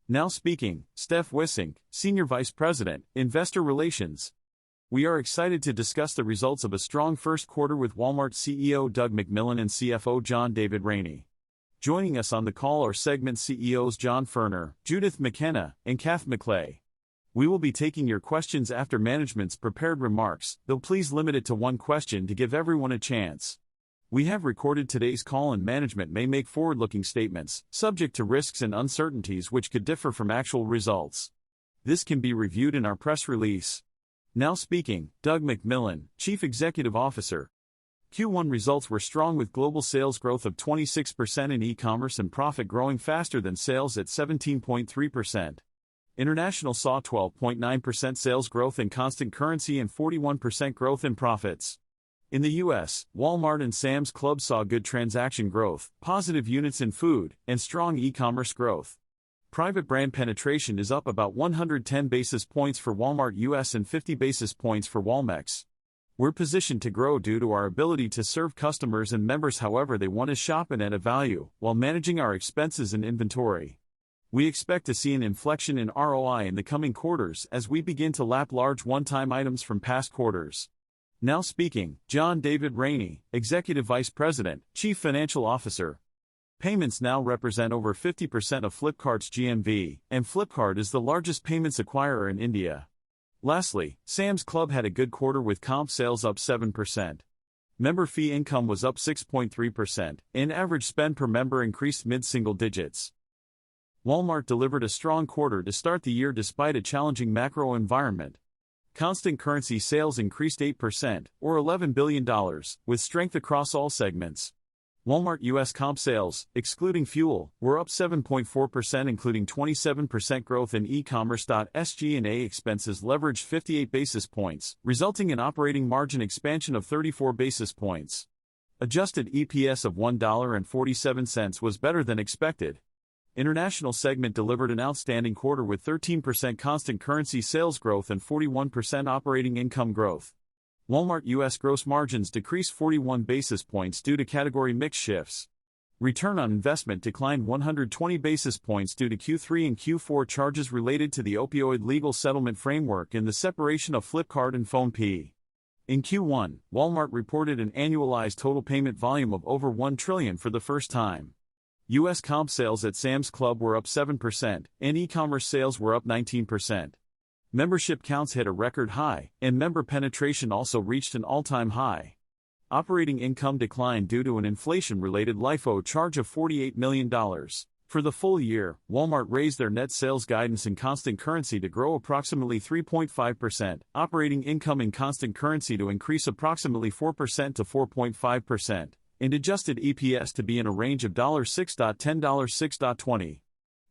Now speaking, Steph Wissink, Senior Vice President, Investor Relations. We are excited to discuss the results of a strong first quarter with Walmart CEO Doug McMillon and CFO John David Rainey. Joining us on the call are segment CEOs John Furner, Judith McKenna, and Kath McClay. We will be taking your questions after management's prepared remarks, though please limit it to one question to give everyone a chance. We have recorded today's call and management may make forward-looking statements, subject to risks and uncertainties which could differ from actual results. This can be reviewed in our press release. Now speaking, Doug McMillon, Chief Executive Officer. Q1 results were strong with global sales growth of 26% in e-commerce and profit growing faster than sales at 17.3%. International saw 12.9% sales growth in constant currency and 41% growth in profits. In the U.S., Walmart and Sam's Club saw good transaction growth, positive units in food, and strong e-commerce growth. Private brand penetration is up about 110 basis points for Walmart US and 50 basis points for Walmex. We're positioned to grow due to our ability to serve customers and members however they want to shop and at a value, while managing our expenses and inventory. We expect to see an inflection in ROI in the coming quarters as we begin to lap large one-time items from past quarters. Now speaking, John David Rainey, Executive Vice President, Chief Financial Officer. Payments now represent over 50% of Flipkart's GMV, and Flipkart is the largest payments acquirer in India. Lastly, Sam's Club had a good quarter with comp sales up 7%. Member fee income was up 6.3%, and average spend per member increased mid-single digits. Walmart delivered a strong quarter to start the year despite a challenging macro environment. Constant currency sales increased 8%, or $11 billion, with strength across all segments. Walmart US comp sales, excluding fuel, were up 7.4% including 27% growth in e-commerce. SG&A expenses leveraged 58 basis points, resulting in operating margin expansion of 34 basis points. Adjusted EPS of $1.47 was better than expected. International segment delivered an outstanding quarter with 13% constant currency sales growth and 41% operating income growth. Walmart US gross margins decreased 41 basis points due to category mix shifts. Return on investment declined 120 basis points due to Q3 and Q4 charges related to the opioid legal settlement framework and the separation of Flipkart and PhonePe. In Q1, Walmart reported an annualized total payment volume of over $1 trillion for the first time. U.S. comp sales at Sam's Club were up 7%, and e-commerce sales were up 19%. Membership counts hit a record high, and member penetration also reached an all-time high. Operating income declined due to an inflation-related LIFO charge of $48 million. For the full year, Walmart raised their net sales guidance in constant currency to grow approximately 3.5%, operating income in constant currency to increase approximately 4% to 4.5%. And adjusted EPS to be in a range of $6.10–$6.20.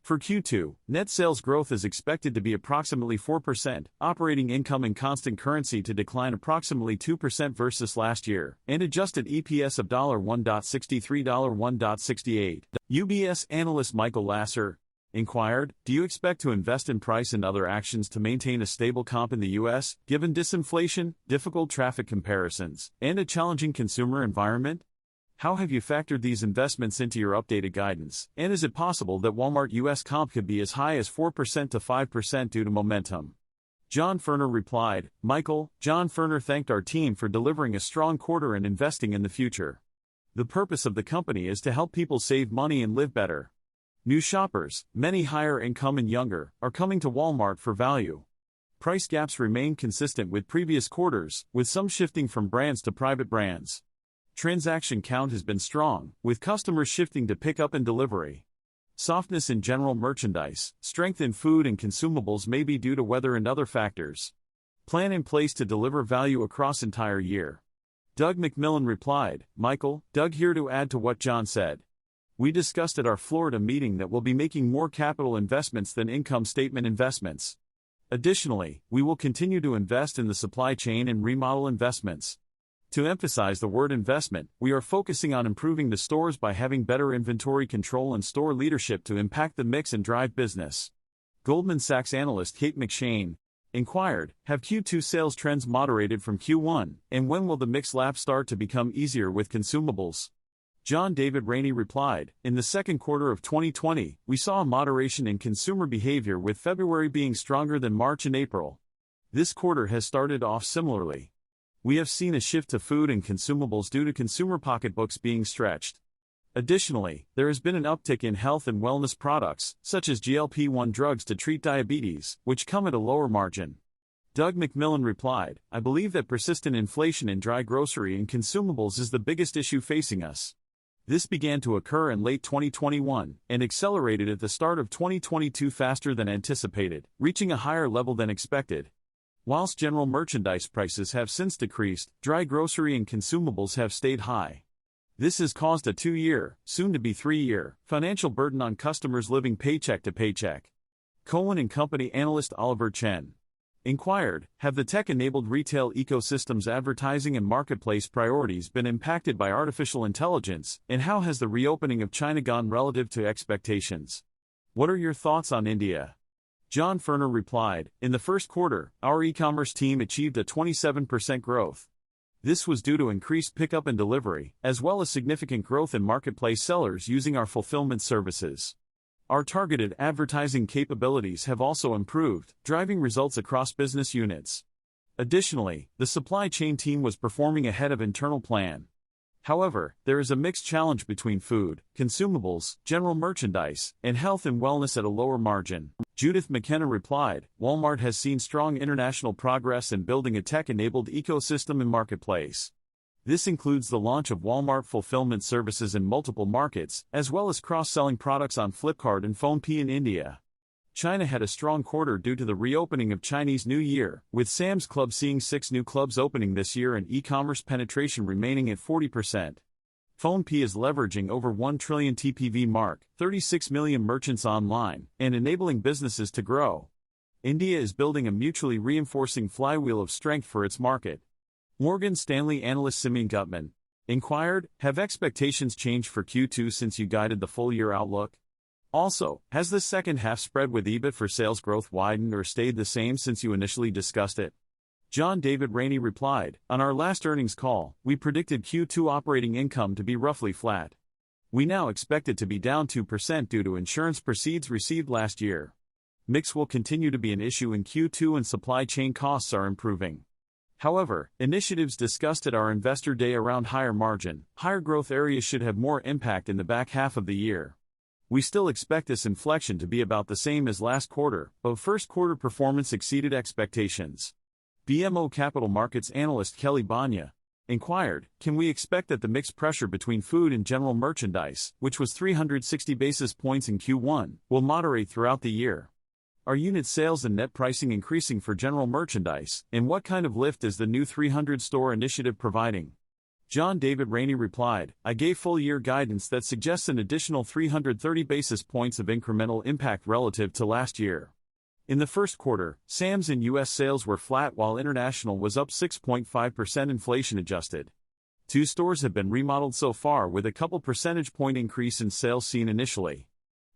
For Q2, net sales growth is expected to be approximately 4%, operating income in constant currency to decline approximately 2% versus last year, and adjusted EPS of $1.63–$1.68. UBS analyst Michael Lasser inquired, do you expect to invest in price and other actions to maintain a stable comp in the U.S., given disinflation, difficult traffic comparisons, and a challenging consumer environment? How have you factored these investments into your updated guidance, and is it possible that Walmart US comp could be as high as 4% to 5% due to momentum? John Furner replied, Michael, John Furner thanked our team for delivering a strong quarter and investing in the future. The purpose of the company is to help people save money and live better. New shoppers, many higher income and younger, are coming to Walmart for value. Price gaps remain consistent with previous quarters, with some shifting from brands to private brands. Transaction count has been strong, with customers shifting to pickup and delivery. Softness in general merchandise, strength in food and consumables may be due to weather and other factors. Plan in place to deliver value across entire year. Doug McMillon replied, Michael, Doug here to add to what John said. We discussed at our Florida meeting that we'll be making more capital investments than income statement investments. Additionally, we will continue to invest in the supply chain and remodel investments. To emphasize the word investment, we are focusing on improving the stores by having better inventory control and store leadership to impact the mix and drive business. Goldman Sachs analyst Kate McShane inquired, have Q2 sales trends moderated from Q1, and when will the mix lap start to become easier with consumables? John David Rainey replied, in the second quarter of 2020, we saw a moderation in consumer behavior with February being stronger than March and April. This quarter has started off similarly. We have seen a shift to food and consumables due to consumer pocketbooks being stretched. Additionally, there has been an uptick in health and wellness products, such as GLP-1 drugs to treat diabetes, which come at a lower margin. Doug McMillon replied, I believe that persistent inflation in dry grocery and consumables is the biggest issue facing us. This began to occur in late 2021 and accelerated at the start of 2022 faster than anticipated, reaching a higher level than expected. Whilst general merchandise prices have since decreased, dry grocery and consumables have stayed high. This has caused a 2-year, soon-to-be 3-year, financial burden on customers living paycheck to paycheck. Cohen and Company analyst Oliver Chen inquired, have the tech-enabled retail ecosystem's advertising and marketplace priorities been impacted by artificial intelligence, and how has the reopening of China gone relative to expectations? What are your thoughts on India? John Furner replied, in the first quarter, our e-commerce team achieved a 27% growth. This was due to increased pickup and delivery, as well as significant growth in marketplace sellers using our fulfillment services. Our targeted advertising capabilities have also improved, driving results across business units. Additionally, the supply chain team was performing ahead of internal plan. However, there is a mixed challenge between food, consumables, general merchandise, and health and wellness at a lower margin. Judith McKenna replied, Walmart has seen strong international progress in building a tech-enabled ecosystem and marketplace. This includes the launch of Walmart fulfillment services in multiple markets, as well as cross-selling products on Flipkart and PhonePe in India. China had a strong quarter due to the reopening of Chinese New Year, with Sam's Club seeing 6 new clubs opening this year and e-commerce penetration remaining at 40%. PhonePe is leveraging over 1 trillion TPV mark, 36 million merchants online, and enabling businesses to grow. India is building a mutually reinforcing flywheel of strength for its market. Morgan Stanley analyst Simeon Gutman inquired, have expectations changed for Q2 since you guided the full-year outlook? Also, has the second half spread with EBIT for sales growth widened or stayed the same since you initially discussed it? John David Rainey replied, on our last earnings call, we predicted Q2 operating income to be roughly flat. We now expect it to be down 2% due to insurance proceeds received last year. Mix will continue to be an issue in Q2 and supply chain costs are improving. However, initiatives discussed at our Investor Day around higher margin, higher growth areas should have more impact in the back half of the year. We still expect this inflection to be about the same as last quarter, but first quarter performance exceeded expectations. BMO Capital Markets analyst Kelly Banya inquired, can we expect that the mixed pressure between food and general merchandise, which was 360 basis points in Q1, will moderate throughout the year? Are unit sales and net pricing increasing for general merchandise, and what kind of lift is the new 300-store initiative providing? John David Rainey replied, I gave full-year guidance that suggests an additional 330 basis points of incremental impact relative to last year. In the first quarter, Sam's and U.S. sales were flat while international was up 6.5% inflation-adjusted. 2 stores have been remodeled so far with a couple percentage point increase in sales seen initially.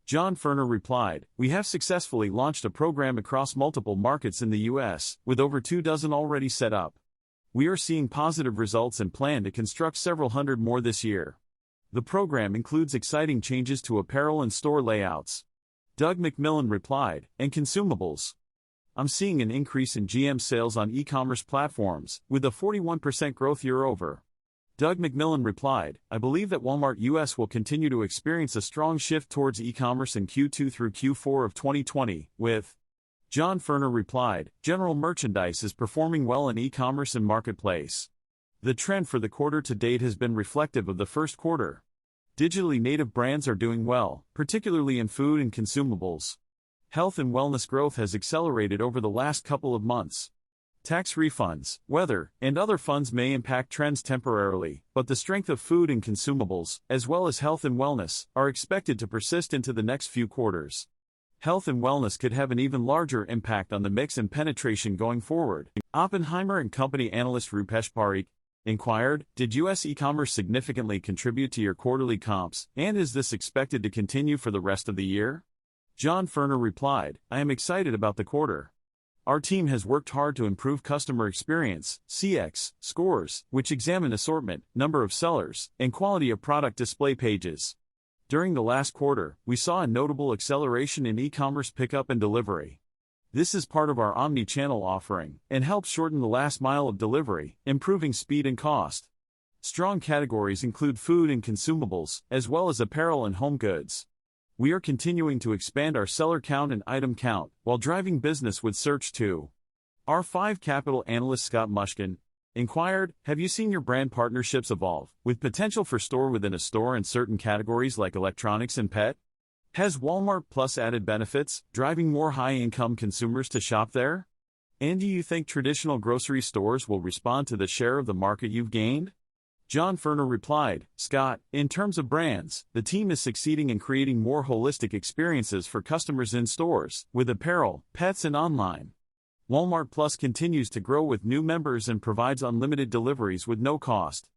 John Furner replied, we have successfully launched a program across multiple markets in the U.S., with over 24 already set up. We are seeing positive results and plan to construct several hundred more this year. The program includes exciting changes to apparel and store layouts. Doug McMillon replied, and consumables. I'm seeing an increase in GM sales on e-commerce platforms, with a 41% growth year-over. Doug McMillon replied, I believe that Walmart US will continue to experience a strong shift towards e-commerce in Q2 through Q4 of 2020, with John Furner replied, general merchandise is performing well in e-commerce and marketplace. The trend for the quarter to date has been reflective of the first quarter. Digitally native brands are doing well, particularly in food and consumables. Health and wellness growth has accelerated over the last couple of months. Tax refunds, weather, and other funds may impact trends temporarily, but the strength of food and consumables, as well as health and wellness, are expected to persist into the next few quarters. Health and wellness could have an even larger impact on the mix and penetration going forward. Oppenheimer and Company analyst Rupesh Parikh inquired, did U.S. e-commerce significantly contribute to your quarterly comps, and is this expected to continue for the rest of the year? John Furner replied, I am excited about the quarter. Our team has worked hard to improve customer experience, CX, scores, which examine assortment, number of sellers, and quality of product display pages. During the last quarter, we saw a notable acceleration in e-commerce pickup and delivery. This is part of our omni-channel offering and helps shorten the last mile of delivery, improving speed and cost. Strong categories include food and consumables, as well as apparel and home goods. We are continuing to expand our seller count and item count, while driving business with search too. Our 5 Capital analyst Scott Mushkin inquired, have you seen your brand partnerships evolve, with potential for store within a store in certain categories like electronics and pet? Has Walmart Plus added benefits, driving more high-income consumers to shop there? And do you think traditional grocery stores will respond to the share of the market you've gained? John Furner replied, Scott, in terms of brands, the team is succeeding in creating more holistic experiences for customers in stores, with apparel, pets and online. Walmart Plus continues to grow with new members and provides unlimited deliveries with no cost.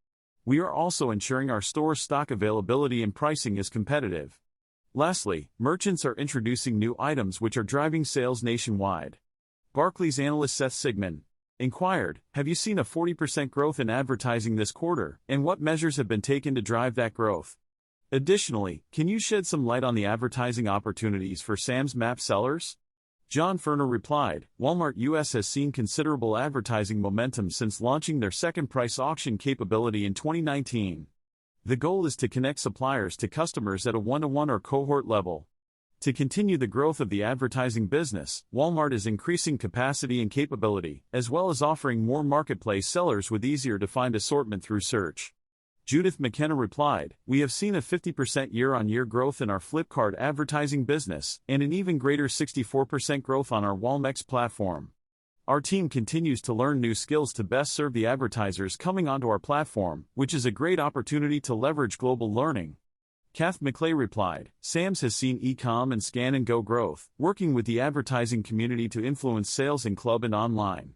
We are also ensuring our store stock availability and pricing is competitive. Lastly, merchants are introducing new items which are driving sales nationwide. Barclays analyst Seth Sigman inquired, have you seen a 40% growth in advertising this quarter, and what measures have been taken to drive that growth? Additionally, can you shed some light on the advertising opportunities for Sam's Map sellers? John Furner replied, Walmart US has seen considerable advertising momentum since launching their second price auction capability in 2019. The goal is to connect suppliers to customers at a one-to-one or cohort level. To continue the growth of the advertising business, Walmart is increasing capacity and capability, as well as offering more marketplace sellers with easier-to-find assortment through search. Judith McKenna replied, we have seen a 50% year-on-year growth in our Flipkart advertising business, and an even greater 64% growth on our Walmex platform. Our team continues to learn new skills to best serve the advertisers coming onto our platform, which is a great opportunity to leverage global learning. Kath McClay replied, Sam's has seen e-com and scan and go growth, working with the advertising community to influence sales in club and online.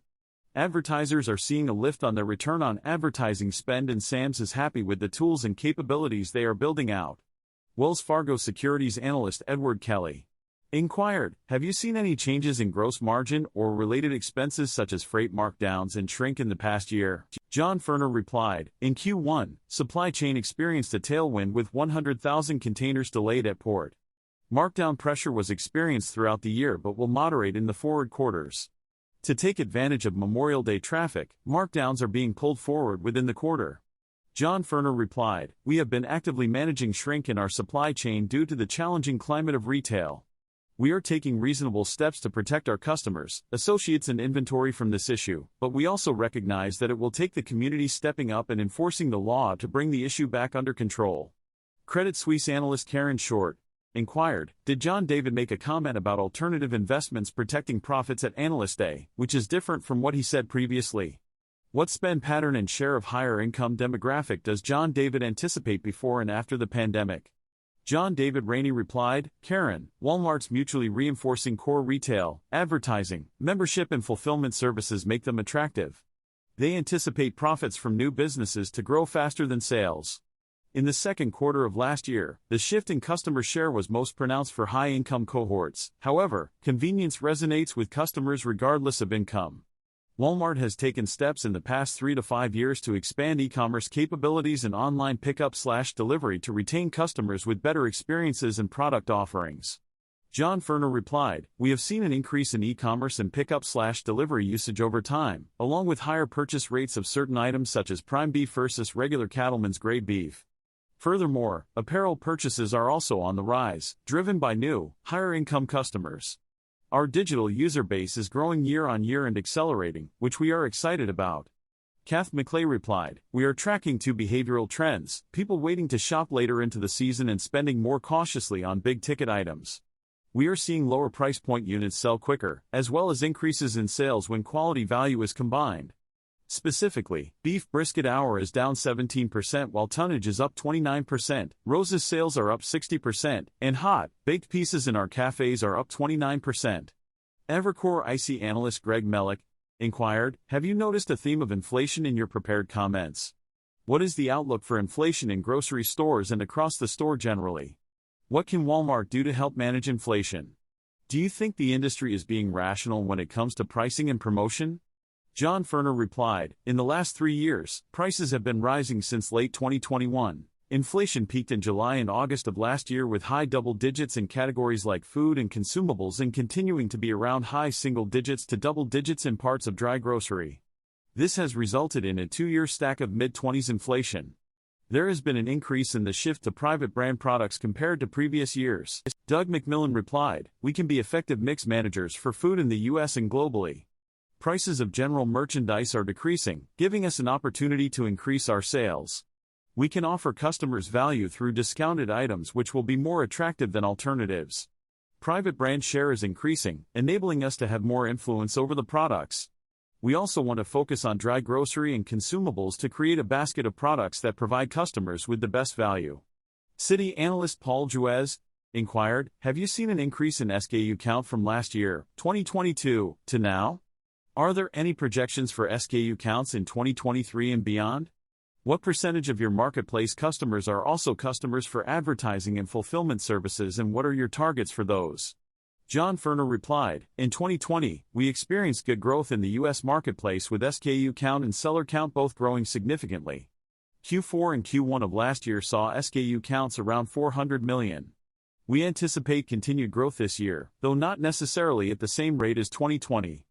Advertisers are seeing a lift on their return on advertising spend, and Sam's is happy with the tools and capabilities they are building out. Wells Fargo Securities analyst Edward Kelly inquired, have you seen any changes in gross margin or related expenses such as freight markdowns and shrink in the past year? John Furner replied, in Q1, supply chain experienced a tailwind with 100,000 containers delayed at port. Markdown pressure was experienced throughout the year but will moderate in the forward quarters. To take advantage of Memorial Day traffic, markdowns are being pulled forward within the quarter. John Furner replied, we have been actively managing shrink in our supply chain due to the challenging climate of retail. We are taking reasonable steps to protect our customers, associates and inventory from this issue, but we also recognize that it will take the community stepping up and enforcing the law to bring the issue back under control. Credit Suisse analyst Karen Short inquired, did John David make a comment about alternative investments protecting profits at Analyst Day, which is different from what he said previously? What spend pattern and share of higher income demographic does John David anticipate before and after the pandemic? John David Rainey replied, Karen, Walmart's mutually reinforcing core retail, advertising, membership and fulfillment services make them attractive. They anticipate profits from new businesses to grow faster than sales. In the second quarter of last year, the shift in customer share was most pronounced for high-income cohorts. However, convenience resonates with customers regardless of income. Walmart has taken steps in the past 3 to 5 years to expand e-commerce capabilities and online pickup/delivery to retain customers with better experiences and product offerings. John Furner replied, we have seen an increase in e-commerce and pickup/delivery usage over time, along with higher purchase rates of certain items such as prime beef versus regular cattleman's grade beef. Furthermore, apparel purchases are also on the rise, driven by new, higher-income customers. Our digital user base is growing year on year and accelerating, which we are excited about. Kath McClay replied, we are tracking 2 behavioral trends, people waiting to shop later into the season and spending more cautiously on big-ticket items. We are seeing lower price point units sell quicker, as well as increases in sales when quality value is combined. Specifically, beef brisket hour is down 17% while tonnage is up 29%, Rose's sales are up 60%, and hot, baked pieces in our cafes are up 29%. Evercore IC analyst Greg Mellick inquired, have you noticed a theme of inflation in your prepared comments? What is the outlook for inflation in grocery stores and across the store generally? What can Walmart do to help manage inflation? Do you think the industry is being rational when it comes to pricing and promotion? John Furner replied, in the last 3 years, prices have been rising since late 2021. Inflation peaked in July and August of last year with high double digits in categories like food and consumables and continuing to be around high single digits to double digits in parts of dry grocery. This has resulted in a 2-year stack of mid-20s inflation. There has been an increase in the shift to private brand products compared to previous years. Doug McMillon replied, we can be effective mix managers for food in the US and globally. Prices of general merchandise are decreasing, giving us an opportunity to increase our sales. We can offer customers value through discounted items which will be more attractive than alternatives. Private brand share is increasing, enabling us to have more influence over the products. We also want to focus on dry grocery and consumables to create a basket of products that provide customers with the best value. Citi analyst Paul Juez inquired, have you seen an increase in SKU count from last year, 2022, to now? Are there any projections for SKU counts in 2023 and beyond? What percentage of your marketplace customers are also customers for advertising and fulfillment services, and what are your targets for those? John Furner replied, in 2020, we experienced good growth in the U.S. marketplace with SKU count and seller count both growing significantly. Q4 and Q1 of last year saw SKU counts around 400 million. We anticipate continued growth this year, though not necessarily at the same rate as 2020.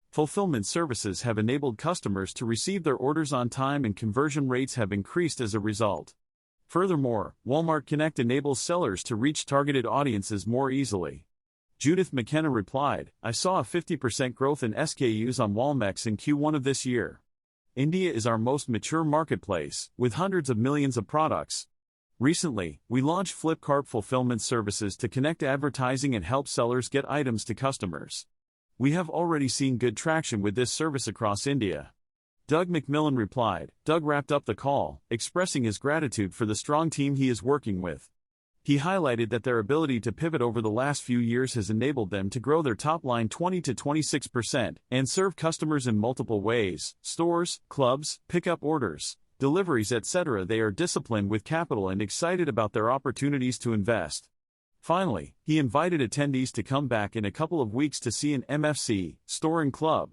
Fulfillment services have enabled customers to receive their orders on time and conversion rates have increased as a result. Furthermore, Walmart Connect enables sellers to reach targeted audiences more easily. Judith McKenna replied, I saw a 50% growth in SKUs on Walmex in Q1 of this year. India is our most mature marketplace, with hundreds of millions of products. Recently, we launched Flipkart fulfillment services to connect advertising and help sellers get items to customers. We have already seen good traction with this service across India. Doug McMillon replied. Doug wrapped up the call, expressing his gratitude for the strong team he is working with. He highlighted that their ability to pivot over the last few years has enabled them to grow their top line 20 to 26% and serve customers in multiple ways: stores, clubs, pickup orders, deliveries, etc. They are disciplined with capital and excited about their opportunities to invest. Finally, he invited attendees to come back in a couple of weeks to see an MFC, store and club.